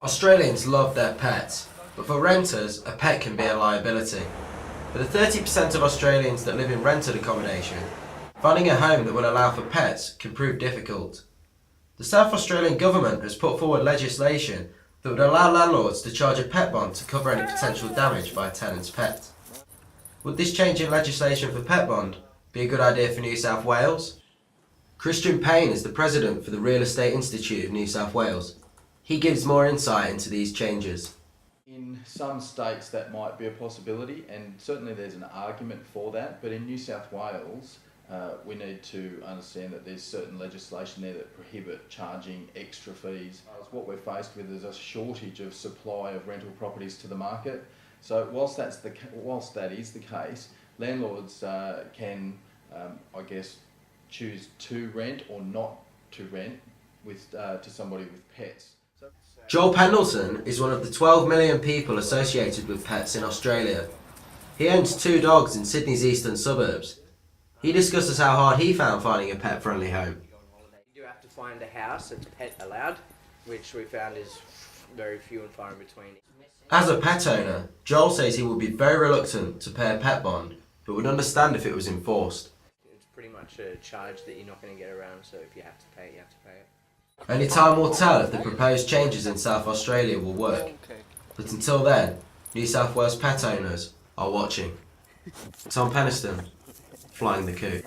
Australians love their pets, but for renters, a pet can be a liability. For the 30% of Australians that live in rented accommodation, finding a home that will allow for pets can prove difficult. The South Australian government has put forward legislation that would allow landlords to charge a pet bond to cover any potential damage by a tenant's pet. Would this change in legislation for pet bond be a good idea for New South Wales? Christian Payne is the president for the Real Estate Institute of New South Wales. He gives more insight into these changes. In some states that might be a possibility, and certainly there's an argument for that, but in New South Wales we need to understand that there's certain legislation there that prohibit charging extra fees. What we're faced with is a shortage of supply of rental properties to the market. So whilst that is the case, landlords can, I guess, choose to rent or not to rent to somebody with pets. Joel Pendleton is one of the 12 million people associated with pets in Australia. He owns 2 dogs in Sydney's eastern suburbs. He discusses how hard he found finding a pet-friendly home. You do have to find a house that's pet allowed, which we found is very few and far in between. As a pet owner, Joel says he would be very reluctant to pay a pet bond, but would understand if it was enforced. It's pretty much a charge that you're not going to get around, so if you have to pay it, you have to pay it. Only time will tell if the proposed changes in South Australia will work. But until then, New South Wales pet owners are watching. Tom Penistone, flying the coop.